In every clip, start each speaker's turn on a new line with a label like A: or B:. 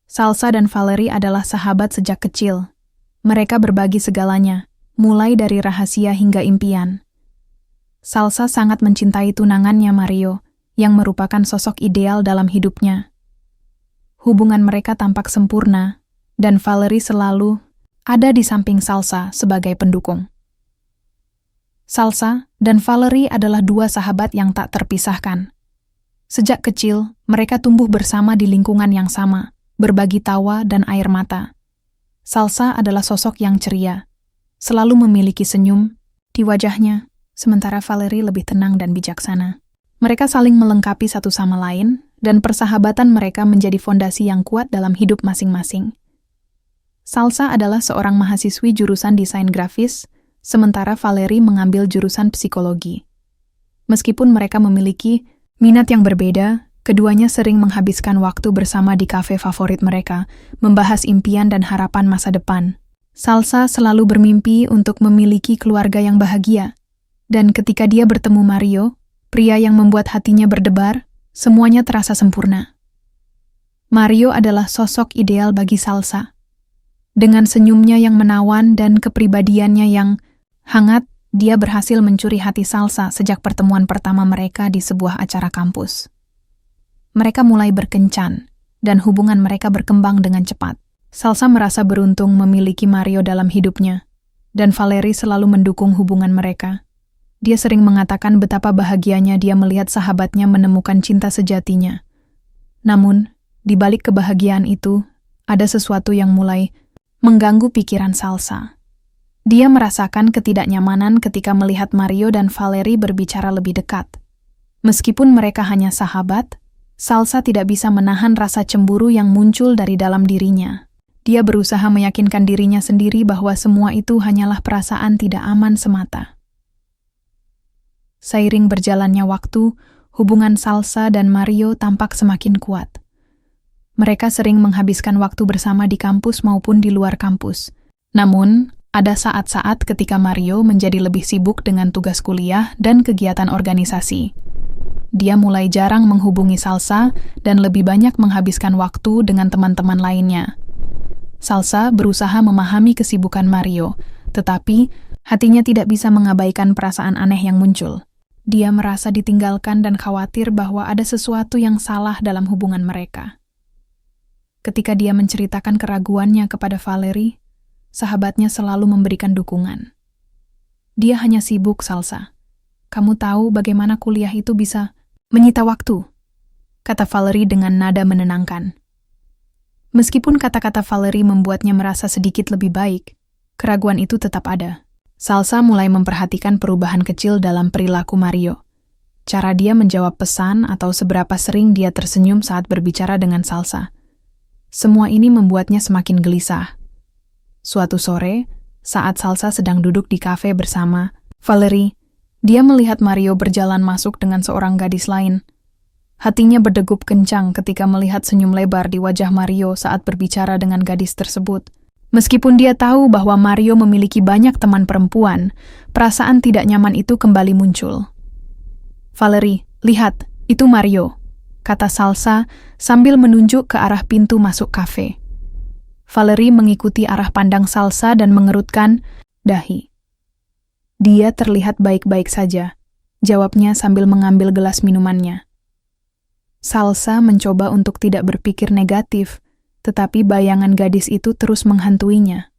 A: Salsa dan Valerie adalah sahabat sejak kecil. Mereka berbagi segalanya, mulai dari rahasia hingga impian. Salsa sangat mencintai tunangannya Mario, yang merupakan sosok ideal dalam hidupnya. Hubungan mereka tampak sempurna, dan Valerie selalu ada di samping Salsa sebagai pendukung. Salsa dan Valerie adalah dua sahabat yang tak terpisahkan. Sejak kecil, mereka tumbuh bersama di lingkungan yang sama, berbagi tawa dan air mata. Salsa adalah sosok yang ceria, selalu memiliki senyum di wajahnya, sementara Valerie lebih tenang dan bijaksana. Mereka saling melengkapi satu sama lain, dan persahabatan mereka menjadi fondasi yang kuat dalam hidup masing-masing. Salsa adalah seorang mahasiswi jurusan desain grafis, sementara Valerie mengambil jurusan psikologi. Meskipun mereka memiliki minat yang berbeda, keduanya sering menghabiskan waktu bersama di kafe favorit mereka, membahas impian dan harapan masa depan. Salsa selalu bermimpi untuk memiliki keluarga yang bahagia, dan ketika dia bertemu Mario, pria yang membuat hatinya berdebar, semuanya terasa sempurna. Mario adalah sosok ideal bagi Salsa. Dengan senyumnya yang menawan dan kepribadiannya yang hangat, dia berhasil mencuri hati Salsa sejak pertemuan pertama mereka di sebuah acara kampus. Mereka mulai berkencan, dan hubungan mereka berkembang dengan cepat. Salsa merasa beruntung memiliki Mario dalam hidupnya, dan Valerie selalu mendukung hubungan mereka. Dia sering mengatakan betapa bahagianya dia melihat sahabatnya menemukan cinta sejatinya. Namun, di balik kebahagiaan itu, ada sesuatu yang mulai mengganggu pikiran Salsa. Dia merasakan ketidaknyamanan ketika melihat Mario dan Valerie berbicara lebih dekat. Meskipun mereka hanya sahabat, Salsa tidak bisa menahan rasa cemburu yang muncul dari dalam dirinya. Dia berusaha meyakinkan dirinya sendiri bahwa semua itu hanyalah perasaan tidak aman semata. Seiring berjalannya waktu, hubungan Salsa dan Mario tampak semakin kuat. Mereka sering menghabiskan waktu bersama di kampus maupun di luar kampus. Namun, ada saat-saat ketika Mario menjadi lebih sibuk dengan tugas kuliah dan kegiatan organisasi. Dia mulai jarang menghubungi Salsa dan lebih banyak menghabiskan waktu dengan teman-teman lainnya. Salsa berusaha memahami kesibukan Mario, tetapi hatinya tidak bisa mengabaikan perasaan aneh yang muncul. Dia merasa ditinggalkan dan khawatir bahwa ada sesuatu yang salah dalam hubungan mereka. Ketika dia menceritakan keraguannya kepada Valerie, sahabatnya selalu memberikan dukungan. Dia hanya sibuk, Salsa. Kamu tahu bagaimana kuliah itu bisa menyita waktu, kata Valerie dengan nada menenangkan. Meskipun kata-kata Valerie membuatnya merasa sedikit lebih baik, keraguan itu tetap ada. Salsa mulai memperhatikan perubahan kecil dalam perilaku Mario. Cara dia menjawab pesan atau seberapa sering dia tersenyum saat berbicara dengan Salsa. Semua ini membuatnya semakin gelisah. Suatu sore, saat Salsa sedang duduk di kafe bersama Valerie, dia melihat Mario berjalan masuk dengan seorang gadis lain. Hatinya berdegup kencang ketika melihat senyum lebar di wajah Mario saat berbicara dengan gadis tersebut. Meskipun dia tahu bahwa Mario memiliki banyak teman perempuan, perasaan tidak nyaman itu kembali muncul. Valerie, lihat, itu Mario, kata Salsa sambil menunjuk ke arah pintu masuk kafe. Valerie mengikuti arah pandang Salsa dan mengerutkan dahi. Dia terlihat baik-baik saja, jawabnya sambil mengambil gelas minumannya. Salsa mencoba untuk tidak berpikir negatif, tetapi bayangan gadis itu terus menghantuinya.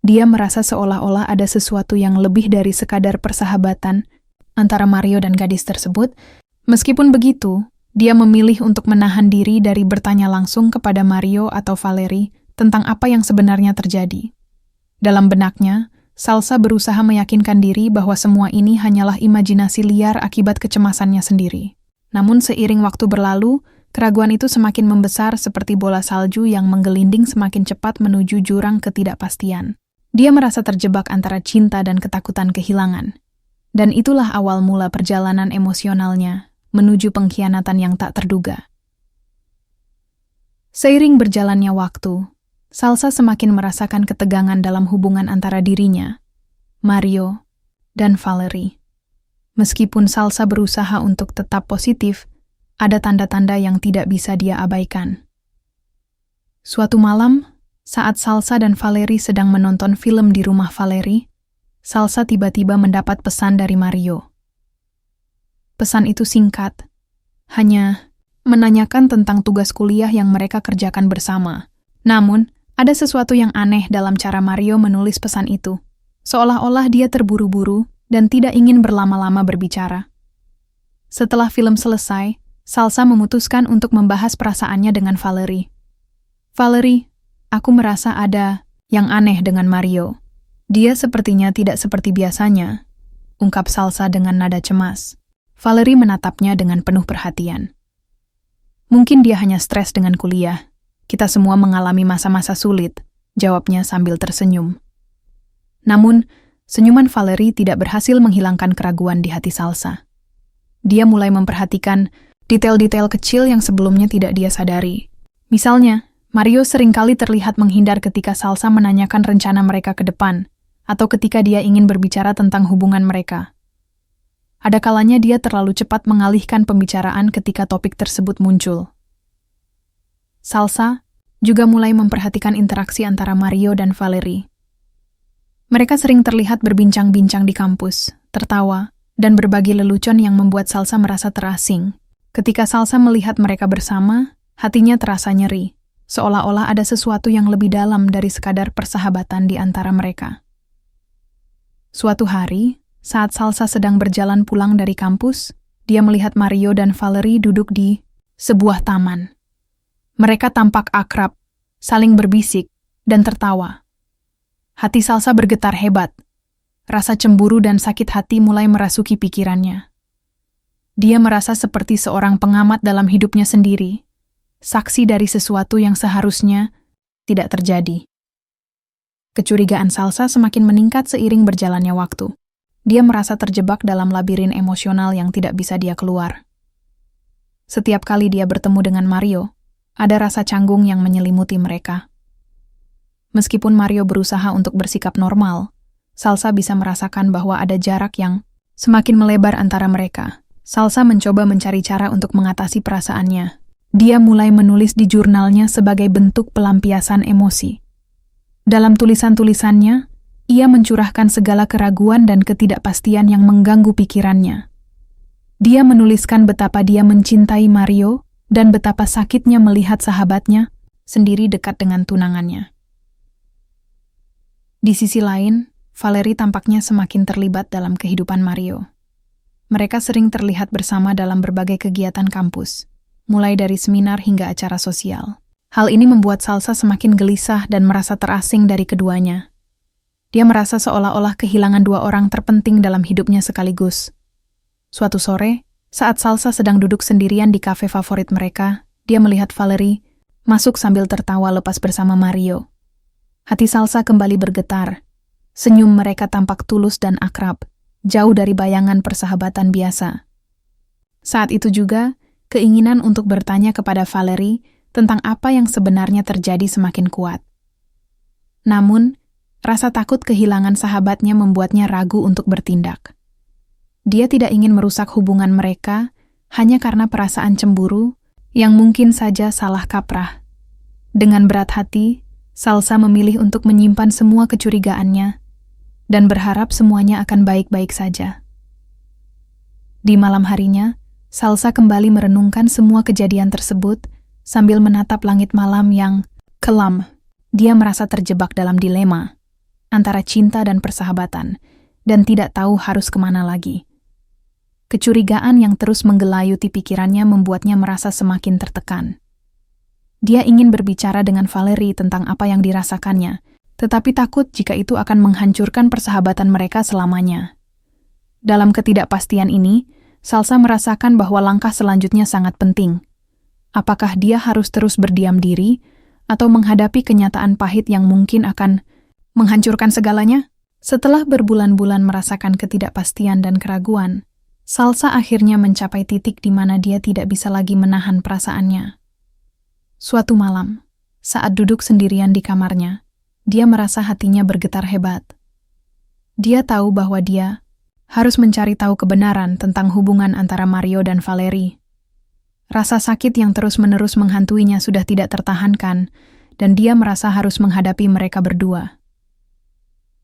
A: Dia merasa seolah-olah ada sesuatu yang lebih dari sekadar persahabatan antara Mario dan gadis tersebut. Meskipun begitu, dia memilih untuk menahan diri dari bertanya langsung kepada Mario atau Valerie tentang apa yang sebenarnya terjadi. Dalam benaknya, Salsa berusaha meyakinkan diri bahwa semua ini hanyalah imajinasi liar akibat kecemasannya sendiri. Namun seiring waktu berlalu, keraguan itu semakin membesar seperti bola salju yang menggelinding semakin cepat menuju jurang ketidakpastian. Dia merasa terjebak antara cinta dan ketakutan kehilangan. Dan itulah awal mula perjalanan emosionalnya menuju pengkhianatan yang tak terduga. Seiring berjalannya waktu, Salsa semakin merasakan ketegangan dalam hubungan antara dirinya, Mario, dan Valerie. Meskipun Salsa berusaha untuk tetap positif, ada tanda-tanda yang tidak bisa dia abaikan. Suatu malam, saat Salsa dan Valerie sedang menonton film di rumah Valerie, Salsa tiba-tiba mendapat pesan dari Mario. Pesan itu singkat, hanya menanyakan tentang tugas kuliah yang mereka kerjakan bersama. Namun, ada sesuatu yang aneh dalam cara Mario menulis pesan itu. Seolah-olah dia terburu-buru dan tidak ingin berlama-lama berbicara. Setelah film selesai, Salsa memutuskan untuk membahas perasaannya dengan Valerie. Valerie, aku merasa ada yang aneh dengan Mario. Dia sepertinya tidak seperti biasanya, ungkap Salsa dengan nada cemas. Valerie menatapnya dengan penuh perhatian. Mungkin dia hanya stres dengan kuliah. Kita semua mengalami masa-masa sulit, jawabnya sambil tersenyum. Namun, senyuman Valerie tidak berhasil menghilangkan keraguan di hati Salsa. Dia mulai memperhatikan detail-detail kecil yang sebelumnya tidak dia sadari. Misalnya, Mario seringkali terlihat menghindar ketika Salsa menanyakan rencana mereka ke depan, atau ketika dia ingin berbicara tentang hubungan mereka. Ada kalanya dia terlalu cepat mengalihkan pembicaraan ketika topik tersebut muncul. Salsa juga mulai memperhatikan interaksi antara Mario dan Valerie. Mereka sering terlihat berbincang-bincang di kampus, tertawa, dan berbagi lelucon yang membuat Salsa merasa terasing. Ketika Salsa melihat mereka bersama, hatinya terasa nyeri, seolah-olah ada sesuatu yang lebih dalam dari sekadar persahabatan di antara mereka. Suatu hari, saat Salsa sedang berjalan pulang dari kampus, dia melihat Mario dan Valerie duduk di sebuah taman. Mereka tampak akrab, saling berbisik, dan tertawa. Hati Salsa bergetar hebat. Rasa cemburu dan sakit hati mulai merasuki pikirannya. Dia merasa seperti seorang pengamat dalam hidupnya sendiri, saksi dari sesuatu yang seharusnya tidak terjadi. Kecurigaan Salsa semakin meningkat seiring berjalannya waktu. Dia merasa terjebak dalam labirin emosional yang tidak bisa dia keluar. Setiap kali dia bertemu dengan Mario, ada rasa canggung yang menyelimuti mereka. Meskipun Mario berusaha untuk bersikap normal, Salsa bisa merasakan bahwa ada jarak yang semakin melebar antara mereka. Salsa mencoba mencari cara untuk mengatasi perasaannya. Dia mulai menulis di jurnalnya sebagai bentuk pelampiasan emosi. Dalam tulisan-tulisannya, ia mencurahkan segala keraguan dan ketidakpastian yang mengganggu pikirannya. Dia menuliskan betapa dia mencintai Mario dan betapa sakitnya melihat sahabatnya sendiri dekat dengan tunangannya. Di sisi lain, Valerie tampaknya semakin terlibat dalam kehidupan Mario. Mereka sering terlihat bersama dalam berbagai kegiatan kampus, mulai dari seminar hingga acara sosial. Hal ini membuat Salsa semakin gelisah dan merasa terasing dari keduanya. Dia merasa seolah-olah kehilangan dua orang terpenting dalam hidupnya sekaligus. Suatu sore, saat Salsa sedang duduk sendirian di kafe favorit mereka, dia melihat Valerie masuk sambil tertawa lepas bersama Mario. Hati Salsa kembali bergetar. Senyum mereka tampak tulus dan akrab, jauh dari bayangan persahabatan biasa. Saat itu juga, keinginan untuk bertanya kepada Valerie tentang apa yang sebenarnya terjadi semakin kuat. Namun, rasa takut kehilangan sahabatnya membuatnya ragu untuk bertindak. Dia tidak ingin merusak hubungan mereka hanya karena perasaan cemburu yang mungkin saja salah kaprah. Dengan berat hati, Salsa memilih untuk menyimpan semua kecurigaannya dan berharap semuanya akan baik-baik saja. Di malam harinya, Salsa kembali merenungkan semua kejadian tersebut sambil menatap langit malam yang kelam. Dia merasa terjebak dalam dilema antara cinta dan persahabatan, dan tidak tahu harus kemana lagi. Kecurigaan yang terus menggelayuti pikirannya membuatnya merasa semakin tertekan. Dia ingin berbicara dengan Valerie tentang apa yang dirasakannya, tetapi takut jika itu akan menghancurkan persahabatan mereka selamanya. Dalam ketidakpastian ini, Salsa merasakan bahwa langkah selanjutnya sangat penting. Apakah dia harus terus berdiam diri, atau menghadapi kenyataan pahit yang mungkin akan menghancurkan segalanya? Setelah berbulan-bulan merasakan ketidakpastian dan keraguan, Salsa akhirnya mencapai titik di mana dia tidak bisa lagi menahan perasaannya. Suatu malam, saat duduk sendirian di kamarnya, dia merasa hatinya bergetar hebat. Dia tahu bahwa dia harus mencari tahu kebenaran tentang hubungan antara Mario dan Valerie. Rasa sakit yang terus-menerus menghantuinya sudah tidak tertahankan, dan dia merasa harus menghadapi mereka berdua.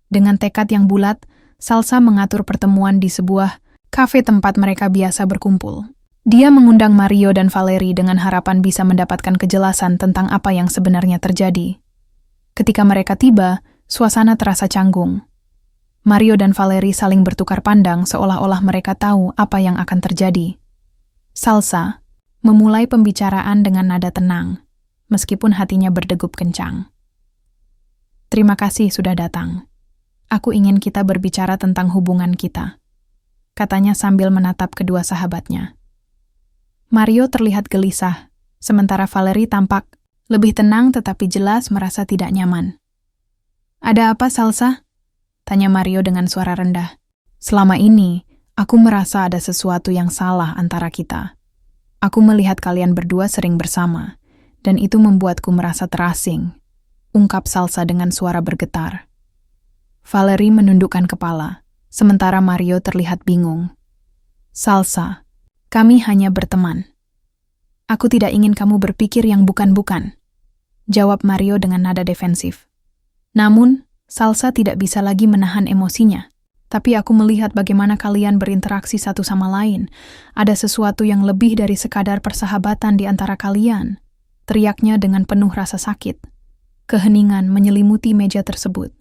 A: Dengan tekad yang bulat, Salsa mengatur pertemuan di sebuah kafe tempat mereka biasa berkumpul. Dia mengundang Mario dan Valerie dengan harapan bisa mendapatkan kejelasan tentang apa yang sebenarnya terjadi. Ketika mereka tiba, suasana terasa canggung. Mario dan Valerie saling bertukar pandang seolah-olah mereka tahu apa yang akan terjadi. Salsa memulai pembicaraan dengan nada tenang, meskipun hatinya berdegup kencang. "Terima kasih sudah datang. Aku ingin kita berbicara tentang hubungan kita," katanya sambil menatap kedua sahabatnya. Mario terlihat gelisah, sementara Valerie tampak lebih tenang tetapi jelas merasa tidak nyaman. "Ada apa, Salsa?" tanya Mario dengan suara rendah. "Selama ini, aku merasa ada sesuatu yang salah antara kita. Aku melihat kalian berdua sering bersama, dan itu membuatku merasa terasing," ungkap Salsa dengan suara bergetar. Valerie menundukkan kepala, sementara Mario terlihat bingung. "Salsa, kami hanya berteman. Aku tidak ingin kamu berpikir yang bukan-bukan," jawab Mario dengan nada defensif. Namun, Salsa tidak bisa lagi menahan emosinya. "Tapi aku melihat bagaimana kalian berinteraksi satu sama lain. Ada sesuatu yang lebih dari sekadar persahabatan di antara kalian," teriaknya dengan penuh rasa sakit. Keheningan menyelimuti meja tersebut.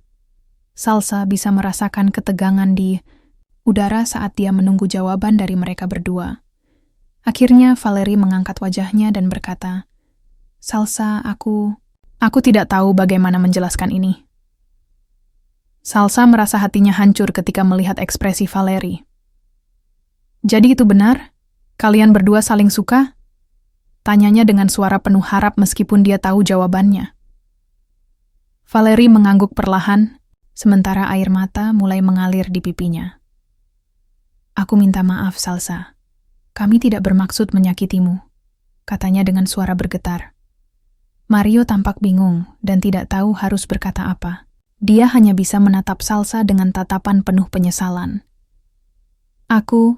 A: Salsa bisa merasakan ketegangan di udara saat dia menunggu jawaban dari mereka berdua. Akhirnya Valerie mengangkat wajahnya dan berkata, "Salsa, aku tidak tahu bagaimana menjelaskan ini." Salsa merasa hatinya hancur ketika melihat ekspresi Valerie. "Jadi itu benar? Kalian berdua saling suka?" tanyanya dengan suara penuh harap meskipun dia tahu jawabannya. Valerie mengangguk perlahan, sementara air mata mulai mengalir di pipinya. "Aku minta maaf, Salsa. Kami tidak bermaksud menyakitimu," katanya dengan suara bergetar. Mario tampak bingung dan tidak tahu harus berkata apa. Dia hanya bisa menatap Salsa dengan tatapan penuh penyesalan. Aku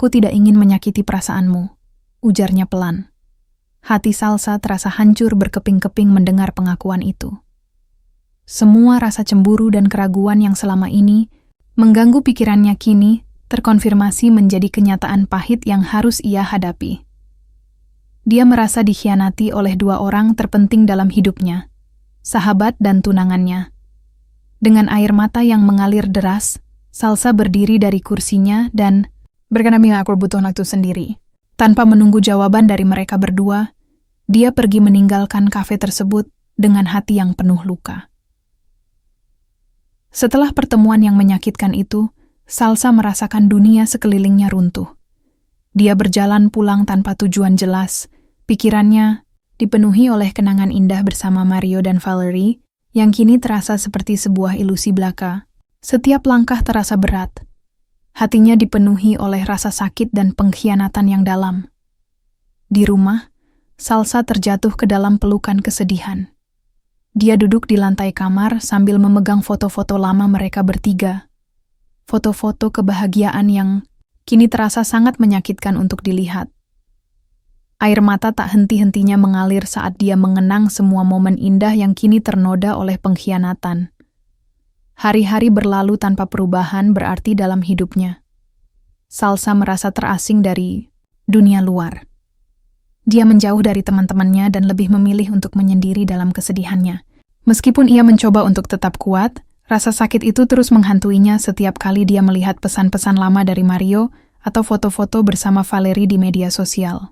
A: tidak ingin menyakiti perasaanmu," ujarnya pelan. Hati Salsa terasa hancur berkeping-keping mendengar pengakuan itu. Semua rasa cemburu dan keraguan yang selama ini mengganggu pikirannya kini terkonfirmasi menjadi kenyataan pahit yang harus ia hadapi. Dia merasa dikhianati oleh dua orang terpenting dalam hidupnya, sahabat dan tunangannya. Dengan air mata yang mengalir deras, Salsa berdiri dari kursinya dan berkata, "Aku butuh waktu sendiri." Tanpa menunggu jawaban dari mereka berdua, dia pergi meninggalkan kafe tersebut dengan hati yang penuh luka. Setelah pertemuan yang menyakitkan itu, Salsa merasakan dunia sekelilingnya runtuh. Dia berjalan pulang tanpa tujuan jelas, pikirannya dipenuhi oleh kenangan indah bersama Mario dan Valerie, yang kini terasa seperti sebuah ilusi belaka. Setiap langkah terasa berat. Hatinya dipenuhi oleh rasa sakit dan pengkhianatan yang dalam. Di rumah, Salsa terjatuh ke dalam pelukan kesedihan. Dia duduk di lantai kamar sambil memegang foto-foto lama mereka bertiga. Foto-foto kebahagiaan yang kini terasa sangat menyakitkan untuk dilihat. Air mata tak henti-hentinya mengalir saat dia mengenang semua momen indah yang kini ternoda oleh pengkhianatan. Hari-hari berlalu tanpa perubahan berarti dalam hidupnya. Salsa merasa terasing dari dunia luar. Dia menjauh dari teman-temannya dan lebih memilih untuk menyendiri dalam kesedihannya. Meskipun ia mencoba untuk tetap kuat, rasa sakit itu terus menghantuinya setiap kali dia melihat pesan-pesan lama dari Mario atau foto-foto bersama Valerie di media sosial.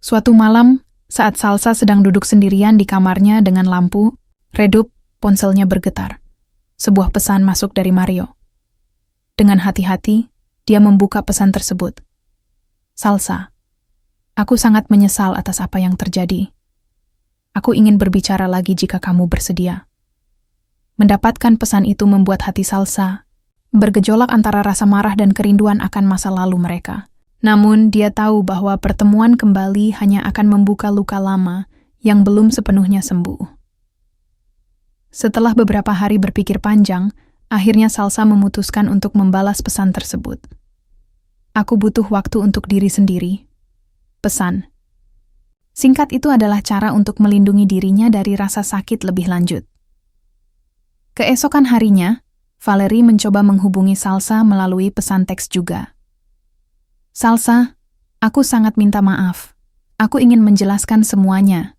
A: Suatu malam, saat Salsa sedang duduk sendirian di kamarnya dengan lampu redup, ponselnya bergetar. Sebuah pesan masuk dari Mario. Dengan hati-hati, dia membuka pesan tersebut. "Salsa, aku sangat menyesal atas apa yang terjadi. Aku ingin berbicara lagi jika kamu bersedia." Mendapatkan pesan itu membuat hati Salsa bergejolak antara rasa marah dan kerinduan akan masa lalu mereka. Namun, dia tahu bahwa pertemuan kembali hanya akan membuka luka lama yang belum sepenuhnya sembuh. Setelah beberapa hari berpikir panjang, akhirnya Salsa memutuskan untuk membalas pesan tersebut. "Aku butuh waktu untuk diri sendiri." Pesan. Singkat itu adalah cara untuk melindungi dirinya dari rasa sakit lebih lanjut. Keesokan harinya, Valerie mencoba menghubungi Salsa melalui pesan teks juga. "Salsa, aku sangat minta maaf. Aku ingin menjelaskan semuanya,"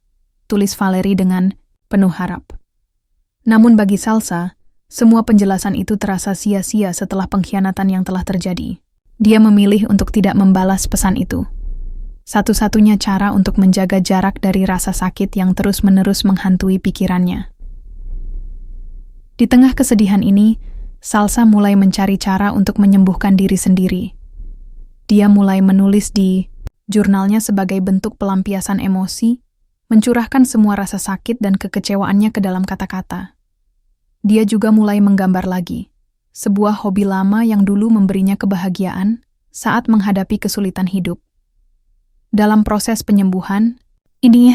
A: tulis Valerie dengan penuh harap. Namun bagi Salsa, semua penjelasan itu terasa sia-sia setelah pengkhianatan yang telah terjadi. Dia memilih untuk tidak membalas pesan itu. Satu-satunya cara untuk menjaga jarak dari rasa sakit yang terus-menerus menghantui pikirannya. Di tengah kesedihan ini, Salsa mulai mencari cara untuk menyembuhkan diri sendiri. Dia mulai menulis di jurnalnya sebagai bentuk pelampiasan emosi, mencurahkan semua rasa sakit dan kekecewaannya ke dalam kata-kata. Dia juga mulai menggambar lagi, sebuah hobi lama yang dulu memberinya kebahagiaan saat menghadapi kesulitan hidup. Dalam proses penyembuhan, ini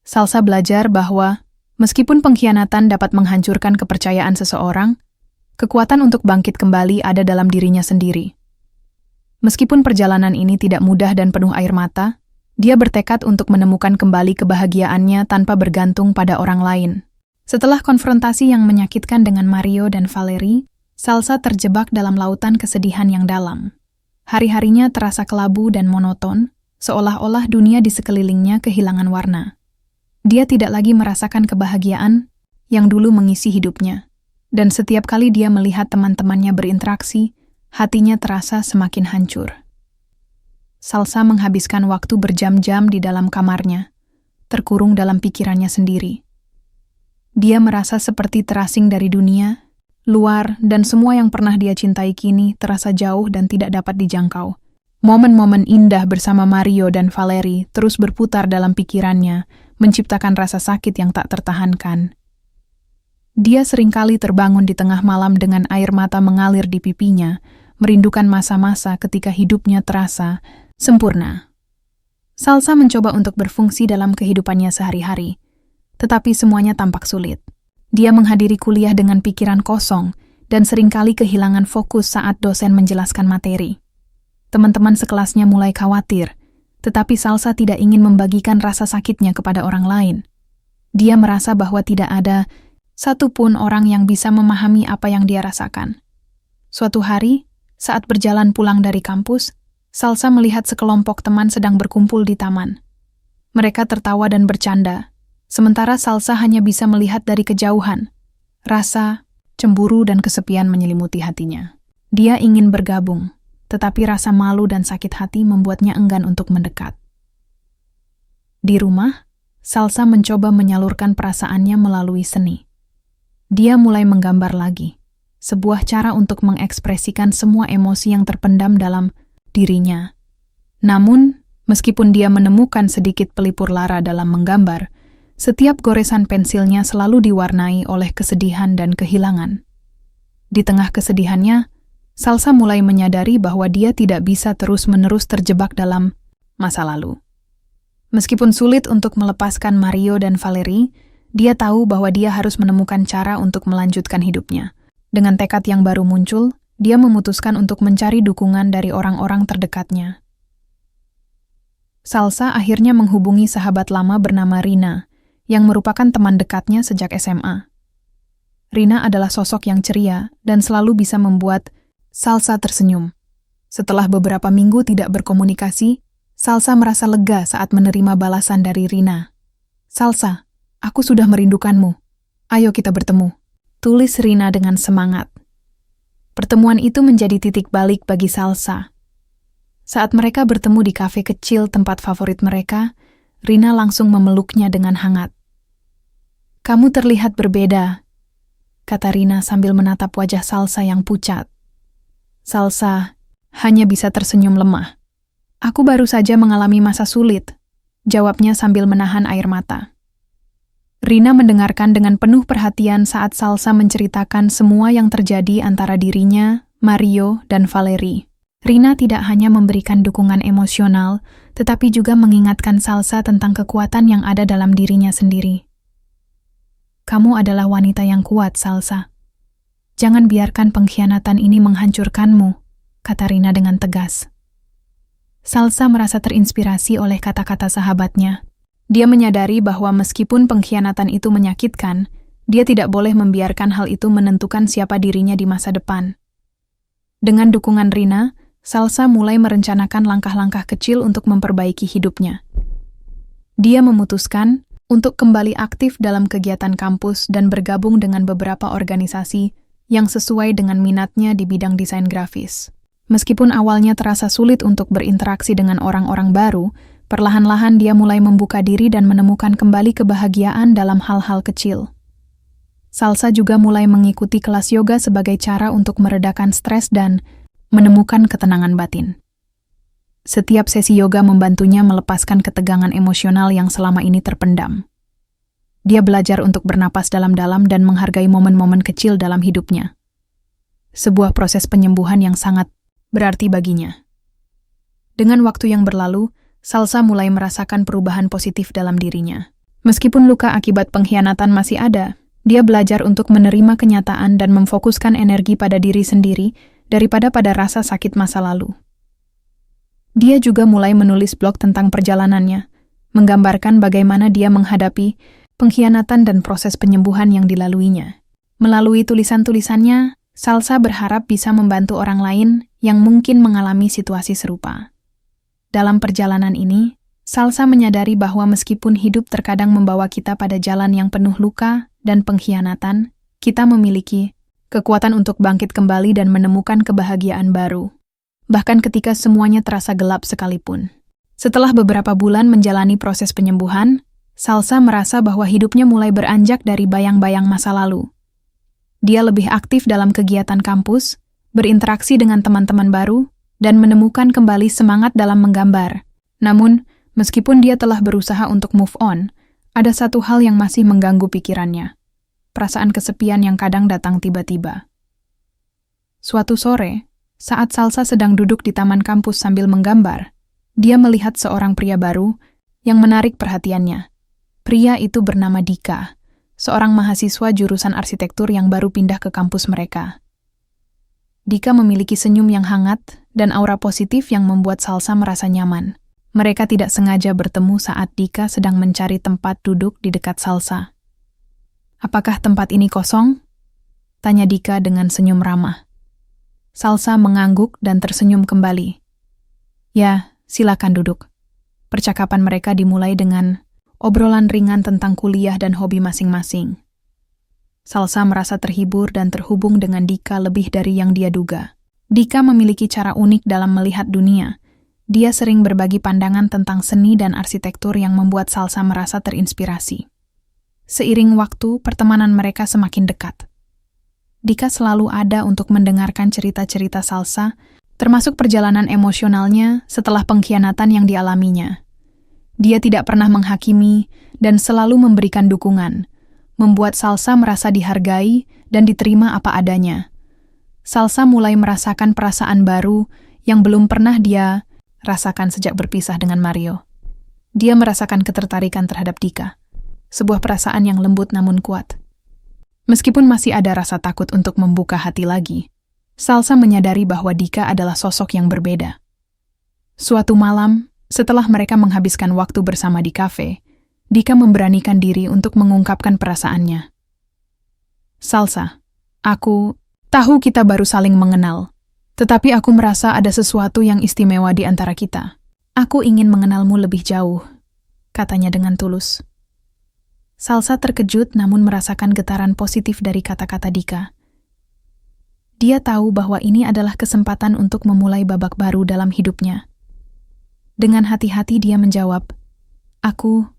A: Salsa belajar bahwa meskipun pengkhianatan dapat menghancurkan kepercayaan seseorang, kekuatan untuk bangkit kembali ada dalam dirinya sendiri. Meskipun perjalanan ini tidak mudah dan penuh air mata, dia bertekad untuk menemukan kembali kebahagiaannya tanpa bergantung pada orang lain. Setelah konfrontasi yang menyakitkan dengan Mario dan Valerie, Salsa terjebak dalam lautan kesedihan yang dalam. Hari-harinya terasa kelabu dan monoton, seolah-olah dunia di sekelilingnya kehilangan warna. Dia tidak lagi merasakan kebahagiaan yang dulu mengisi hidupnya. Dan setiap kali dia melihat teman-temannya berinteraksi, hatinya terasa semakin hancur. Salsa menghabiskan waktu berjam-jam di dalam kamarnya, terkurung dalam pikirannya sendiri. Dia merasa seperti terasing dari dunia, luar, dan semua yang pernah dia cintai kini terasa jauh dan tidak dapat dijangkau. Momen-momen indah bersama Mario dan Valerie terus berputar dalam pikirannya, menciptakan rasa sakit yang tak tertahankan. Dia seringkali terbangun di tengah malam dengan air mata mengalir di pipinya, merindukan masa-masa ketika hidupnya terasa sempurna. Salsa mencoba untuk berfungsi dalam kehidupannya sehari-hari, tetapi semuanya tampak sulit. Dia menghadiri kuliah dengan pikiran kosong dan seringkali kehilangan fokus saat dosen menjelaskan materi. Teman-teman sekelasnya mulai khawatir, tetapi Salsa tidak ingin membagikan rasa sakitnya kepada orang lain. Dia merasa bahwa tidak ada satupun orang yang bisa memahami apa yang dia rasakan. Suatu hari, saat berjalan pulang dari kampus, Salsa melihat sekelompok teman sedang berkumpul di taman. Mereka tertawa dan bercanda, sementara Salsa hanya bisa melihat dari kejauhan. Rasa cemburu dan kesepian menyelimuti hatinya. Dia ingin bergabung, tetapi rasa malu dan sakit hati membuatnya enggan untuk mendekat. Di rumah, Salsa mencoba menyalurkan perasaannya melalui seni. Dia mulai menggambar lagi, sebuah cara untuk mengekspresikan semua emosi yang terpendam dalam dirinya. Namun, meskipun dia menemukan sedikit pelipur lara dalam menggambar, setiap goresan pensilnya selalu diwarnai oleh kesedihan dan kehilangan. Di tengah kesedihannya, Salsa mulai menyadari bahwa dia tidak bisa terus-menerus terjebak dalam masa lalu. Meskipun sulit untuk melepaskan Mario dan Valerie, dia tahu bahwa dia harus menemukan cara untuk melanjutkan hidupnya. Dengan tekad yang baru muncul, dia memutuskan untuk mencari dukungan dari orang-orang terdekatnya. Salsa akhirnya menghubungi sahabat lama bernama Rina, yang merupakan teman dekatnya sejak SMA. Rina adalah sosok yang ceria dan selalu bisa membuat Salsa tersenyum. Setelah beberapa minggu tidak berkomunikasi, Salsa merasa lega saat menerima balasan dari Rina. "Salsa, aku sudah merindukanmu. Ayo kita bertemu," tulis Rina dengan semangat. Pertemuan itu menjadi titik balik bagi Salsa. Saat mereka bertemu di kafe kecil tempat favorit mereka, Rina langsung memeluknya dengan hangat. "Kamu terlihat berbeda," kata Rina sambil menatap wajah Salsa yang pucat. Salsa hanya bisa tersenyum lemah. "Aku baru saja mengalami masa sulit," jawabnya sambil menahan air mata. Rina mendengarkan dengan penuh perhatian saat Salsa menceritakan semua yang terjadi antara dirinya, Mario, dan Valerie. Rina tidak hanya memberikan dukungan emosional, tetapi juga mengingatkan Salsa tentang kekuatan yang ada dalam dirinya sendiri. "Kamu adalah wanita yang kuat, Salsa. Jangan biarkan pengkhianatan ini menghancurkanmu," kata Rina dengan tegas. Salsa merasa terinspirasi oleh kata-kata sahabatnya. Dia menyadari bahwa meskipun pengkhianatan itu menyakitkan, dia tidak boleh membiarkan hal itu menentukan siapa dirinya di masa depan. Dengan dukungan Rina, Salsa mulai merencanakan langkah-langkah kecil untuk memperbaiki hidupnya. Dia memutuskan untuk kembali aktif dalam kegiatan kampus dan bergabung dengan beberapa organisasi yang sesuai dengan minatnya di bidang desain grafis. Meskipun awalnya terasa sulit untuk berinteraksi dengan orang-orang baru, perlahan-lahan dia mulai membuka diri dan menemukan kembali kebahagiaan dalam hal-hal kecil. Salsa juga mulai mengikuti kelas yoga sebagai cara untuk meredakan stres dan menemukan ketenangan batin. Setiap sesi yoga membantunya melepaskan ketegangan emosional yang selama ini terpendam. Dia belajar untuk bernapas dalam-dalam dan menghargai momen-momen kecil dalam hidupnya. Sebuah proses penyembuhan yang sangat berarti baginya. Dengan waktu yang berlalu, Salsa mulai merasakan perubahan positif dalam dirinya. Meskipun luka akibat pengkhianatan masih ada, dia belajar untuk menerima kenyataan dan memfokuskan energi pada diri sendiri daripada pada rasa sakit masa lalu. Dia juga mulai menulis blog tentang perjalanannya, menggambarkan bagaimana dia menghadapi pengkhianatan dan proses penyembuhan yang dilaluinya. Melalui tulisan-tulisannya, Salsa berharap bisa membantu orang lain yang mungkin mengalami situasi serupa. Dalam perjalanan ini, Salsa menyadari bahwa meskipun hidup terkadang membawa kita pada jalan yang penuh luka dan pengkhianatan, kita memiliki kekuatan untuk bangkit kembali dan menemukan kebahagiaan baru, bahkan ketika semuanya terasa gelap sekalipun. Setelah beberapa bulan menjalani proses penyembuhan, Salsa merasa bahwa hidupnya mulai beranjak dari bayang-bayang masa lalu. Dia lebih aktif dalam kegiatan kampus, berinteraksi dengan teman-teman baru, dan menemukan kembali semangat dalam menggambar. Namun, meskipun dia telah berusaha untuk move on, ada satu hal yang masih mengganggu pikirannya. Perasaan kesepian yang kadang datang tiba-tiba. Suatu sore, saat Salsa sedang duduk di taman kampus sambil menggambar, dia melihat seorang pria baru yang menarik perhatiannya. Pria itu bernama Dika, seorang mahasiswa jurusan arsitektur yang baru pindah ke kampus mereka. Dika memiliki senyum yang hangat dan aura positif yang membuat Salsa merasa nyaman. Mereka tidak sengaja bertemu saat Dika sedang mencari tempat duduk di dekat Salsa. "Apakah tempat ini kosong?" tanya Dika dengan senyum ramah. Salsa mengangguk dan tersenyum kembali. "Ya, silakan duduk." Percakapan mereka dimulai dengan obrolan ringan tentang kuliah dan hobi masing-masing. Salsa merasa terhibur dan terhubung dengan Dika lebih dari yang dia duga. Dika memiliki cara unik dalam melihat dunia. Dia sering berbagi pandangan tentang seni dan arsitektur yang membuat Salsa merasa terinspirasi. Seiring waktu, pertemanan mereka semakin dekat. Dika selalu ada untuk mendengarkan cerita-cerita Salsa, termasuk perjalanan emosionalnya setelah pengkhianatan yang dialaminya. Dia tidak pernah menghakimi dan selalu memberikan dukungan, membuat Salsa merasa dihargai dan diterima apa adanya. Salsa mulai merasakan perasaan baru yang belum pernah dia rasakan sejak berpisah dengan Mario. Dia merasakan ketertarikan terhadap Dika, sebuah perasaan yang lembut namun kuat. Meskipun masih ada rasa takut untuk membuka hati lagi, Salsa menyadari bahwa Dika adalah sosok yang berbeda. Suatu malam, setelah mereka menghabiskan waktu bersama di kafe, Dika memberanikan diri untuk mengungkapkan perasaannya. "Salsa, aku tahu kita baru saling mengenal. Tetapi aku merasa ada sesuatu yang istimewa di antara kita. Aku ingin mengenalmu lebih jauh," katanya dengan tulus. Salsa terkejut namun merasakan getaran positif dari kata-kata Dika. Dia tahu bahwa ini adalah kesempatan untuk memulai babak baru dalam hidupnya. Dengan hati-hati dia menjawab, Aku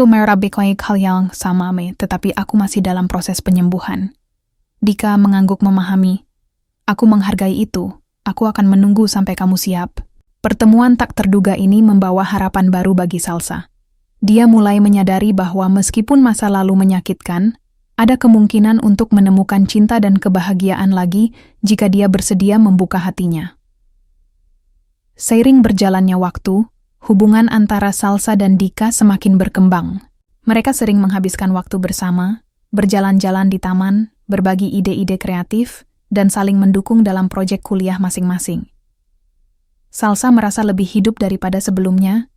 A: merabik hal yang sama, tetapi aku masih dalam proses penyembuhan." Dika mengangguk memahami. "Aku menghargai itu. Aku akan menunggu sampai kamu siap." Pertemuan tak terduga ini membawa harapan baru bagi Salsa. Dia mulai menyadari bahwa meskipun masa lalu menyakitkan, ada kemungkinan untuk menemukan cinta dan kebahagiaan lagi jika dia bersedia membuka hatinya. Seiring berjalannya waktu, hubungan antara Salsa dan Dika semakin berkembang. Mereka sering menghabiskan waktu bersama, berjalan-jalan di taman, berbagi ide-ide kreatif, dan saling mendukung dalam proyek kuliah masing-masing. Salsa merasa lebih hidup daripada sebelumnya,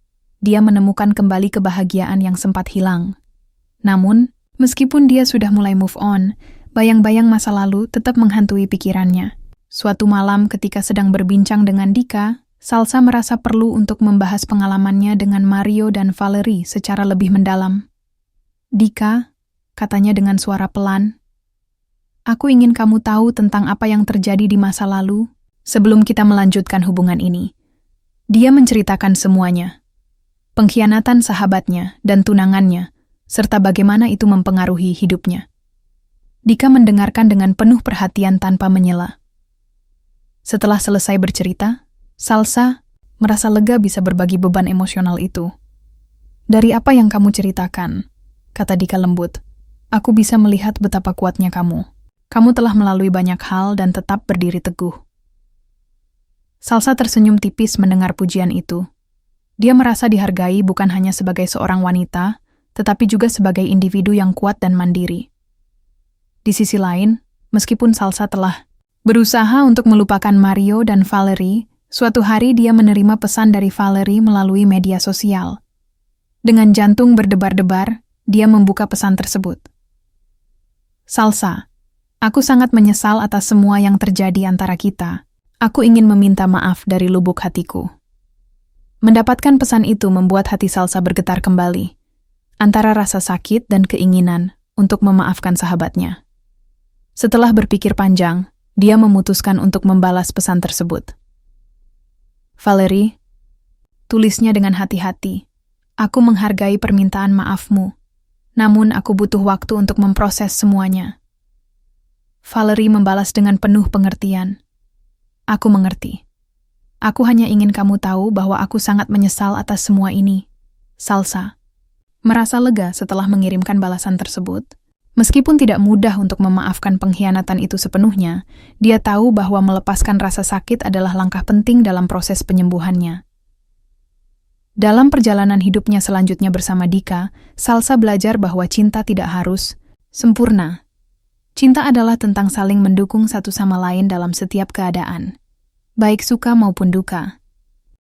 A: dia menemukan kembali kebahagiaan yang sempat hilang. Namun, meskipun dia sudah mulai move on, bayang-bayang masa lalu tetap menghantui pikirannya. Suatu malam ketika sedang berbincang dengan Dika, Salsa merasa perlu untuk membahas pengalamannya dengan Mario dan Valerie secara lebih mendalam. "Dika," katanya dengan suara pelan, "aku ingin kamu tahu tentang apa yang terjadi di masa lalu sebelum kita melanjutkan hubungan ini." Dia menceritakan semuanya. Pengkhianatan sahabatnya dan tunangannya, serta bagaimana itu mempengaruhi hidupnya. Dika mendengarkan dengan penuh perhatian tanpa menyela. Setelah selesai bercerita, Salsa merasa lega bisa berbagi beban emosional itu. "Dari apa yang kamu ceritakan," kata Dika lembut, "aku bisa melihat betapa kuatnya kamu. Kamu telah melalui banyak hal dan tetap berdiri teguh." Salsa tersenyum tipis mendengar pujian itu. Dia merasa dihargai bukan hanya sebagai seorang wanita, tetapi juga sebagai individu yang kuat dan mandiri. Di sisi lain, meskipun Salsa telah berusaha untuk melupakan Mario dan Valerie, suatu hari dia menerima pesan dari Valerie melalui media sosial. Dengan jantung berdebar-debar, dia membuka pesan tersebut. "Salsa, aku sangat menyesal atas semua yang terjadi antara kita. Aku ingin meminta maaf dari lubuk hatiku." Mendapatkan pesan itu membuat hati Salsa bergetar kembali, antara rasa sakit dan keinginan untuk memaafkan sahabatnya. Setelah berpikir panjang, dia memutuskan untuk membalas pesan tersebut. "Valerie," tulisnya dengan hati-hati, "aku menghargai permintaan maafmu, namun aku butuh waktu untuk memproses semuanya." Valerie membalas dengan penuh pengertian, "Aku mengerti. Aku hanya ingin kamu tahu bahwa aku sangat menyesal atas semua ini." Salsa merasa lega setelah mengirimkan balasan tersebut. Meskipun tidak mudah untuk memaafkan pengkhianatan itu sepenuhnya, dia tahu bahwa melepaskan rasa sakit adalah langkah penting dalam proses penyembuhannya. Dalam perjalanan hidupnya selanjutnya bersama Dika, Salsa belajar bahwa cinta tidak harus sempurna. Cinta adalah tentang saling mendukung satu sama lain dalam setiap keadaan, baik suka maupun duka.